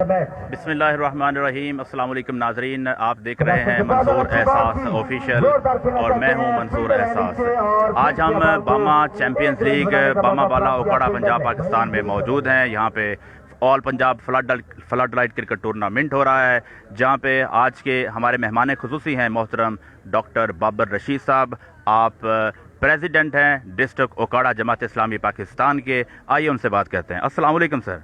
बिस्मिल्लाहिर्रहमानिर्रहीम। अस्सलाम वालेकुम नाजरीन, आप देख रहे हैं मंसूर एहसास ऑफिशियल और मैं हूं मंसूर एहसास। आज हम बामा चैम्पियंस लीग बामा बाला ओकाड़ा पंजाब पाकिस्तान में मौजूद हैं। यहाँ पे all Punjab flood light cricket tournament हो रहा है, जहाँ पे आज के हमारे मेहमान खुसूसी हैं मोहतरम डॉक्टर बाबर रशीद साहब। आप प्रेसिडेंट हैं डिस्ट्रिक्ट ओकाड़ा जमात इस्लामी पाकिस्तान के। आइए उनसे बात करते हैं। अस्सलाम वालेकुम सर।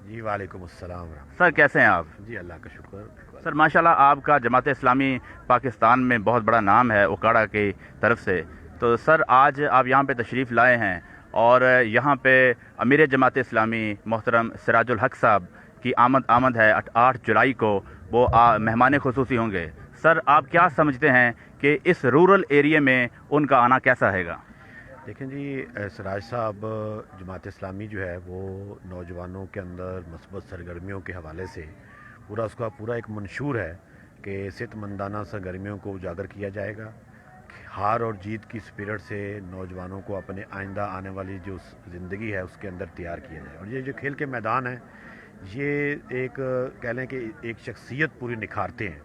जी वालेकुम अस्सलाम। सर कैसे हैं आप? जी अल्लाह का शुक्र। सर माशाल्लाह आपका जमात इस्लामी पाकिस्तान में बहुत बड़ा नाम है ओकाड़ा की तरफ से। तो सर आज आप यहाँ पे तशरीफ़ लाए हैं और यहाँ पे अमीर जमात इस्लामी मोहतरम सिराजुल हक साहब की आमद है 8 जुलाई को, वो मेहमान खुसूसी होंगे। सर आप क्या समझते हैं कि इस रूरल एरिया में उनका आना कैसा रहेगा? देखें जी, सिराज साहब जमात इस्लामी जो है वो नौजवानों के अंदर मस्बत सरगर्मियों के हवाले से उसका पूरा एक मंशूर है कि सेहतमंदाना सरगर्मियों को उजागर किया जाएगा। हार और जीत की स्पिरिट से नौजवानों को अपने आइंदा आने वाली जो ज़िंदगी है उसके अंदर तैयार किया जाए। और ये जो खेल के मैदान है ये एक कह लें कि एक शख्सियत पूरी निखारते हैं।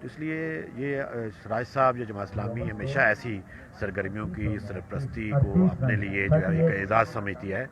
तो इसलिए ये सिराज साहब जो जमात इस्लामी हमेशा ऐसी सरगर्मियों की सरपरस्ती को अपने लिए जो है एक एजाज़ समझती है।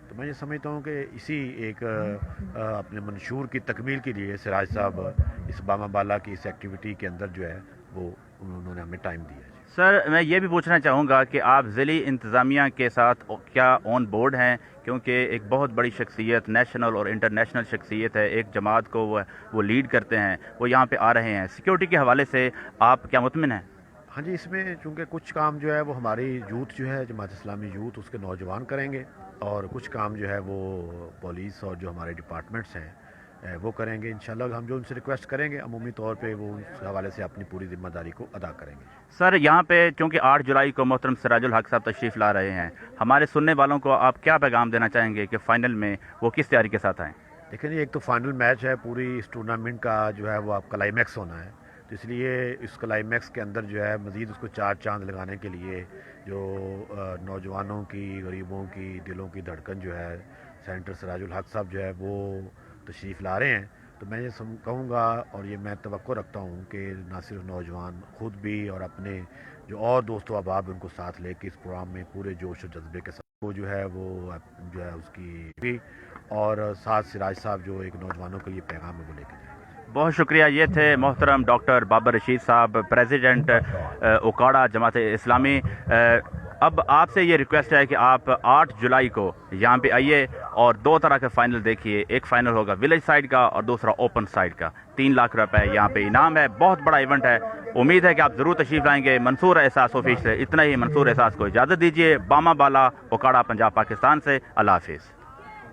तो मैं ये समझता हूँ कि इसी एक अपने मंशूर की तकमील के लिए सिराज साहब इस बामा बाला की इस एक्टिविटी के अंदर जो है वो उन्होंने हमें टाइम दिया है। सर मैं ये भी पूछना चाहूँगा कि आप ज़िली इंतज़ामिया के साथ क्या ऑन बोर्ड हैं, क्योंकि एक बहुत बड़ी शख्सियत नेशनल और इंटरनेशनल शख्सियत है, एक जमात को वो लीड करते हैं, वो यहाँ पे आ रहे हैं। सिक्योरिटी के हवाले से आप क्या मुतमिन हैं? हाँ जी, इसमें चूँकि कुछ काम जो है वो हमारी यूथ जो है जमात इस्लामी यूथ उसके नौजवान करेंगे और कुछ काम जो है वो पुलिस और जो हमारे डिपार्टमेंट्स हैं वो करेंगे। इंशाल्लाह हम जो उनसे रिक्वेस्ट करेंगे अमूमी तौर पे वो उस हवाले से अपनी पूरी जिम्मेदारी को अदा करेंगे। सर यहाँ पे चूँकि 8 जुलाई को मोहतरम सिराजुल हक साहब तशरीफ़ ला रहे हैं, हमारे सुनने वालों को आप क्या पैगाम देना चाहेंगे कि फ़ाइनल में वो किस तैयारी के साथ आएँ? देखिए, एक तो फाइनल मैच है, पूरी इस टूर्नामेंट का जो है वो आप क्लाइमैक्स होना है। तो इसलिए इस क्लाइमैक्स के अंदर जो है मज़ीद उसको 4 चांद लगाने के लिए जो नौजवानों की, गरीबों की दिलों की धड़कन जो है सेंटर सिराजुल हक साहब जो है वो तशरीफ़ ला रहे हैं। तो मैं ये कहूँगा और ये मैं तवक्को रखता हूँ कि ना सिर्फ नौजवान ख़ुद भी और अपने जो और दोस्तों अहबाब उनको साथ लेके इस प्रोग्राम में पूरे जोश और जज्बे के साथ वो जो है उसकी भी और साथ सिराज साहब जो एक नौजवानों के लिए पैगाम है वो लेके जाएंगे। बहुत शुक्रिया। ये थे मोहतरम डॉक्टर बाबर रशीद साहब, प्रेसिडेंट ओकाड़ा जमात इस्लामी। अब आपसे ये रिक्वेस्ट है कि आप 8 जुलाई को यहाँ पे आइए और 2 तरह के फ़ाइनल देखिए। एक फ़ाइनल होगा विलेज साइड का और दूसरा ओपन साइड का। 3 लाख रुपए यहाँ पे इनाम है। बहुत बड़ा इवेंट है। उम्मीद है कि आप ज़रूर तशरीफ़ लाएंगे। मंसूर एहसास ऑफिस से इतना ही। मंसूर एहसास को इजाज़त दीजिए। बामा बाला ओकाड़ा पंजाब पाकिस्तान से। अल्लाह हाफिज़।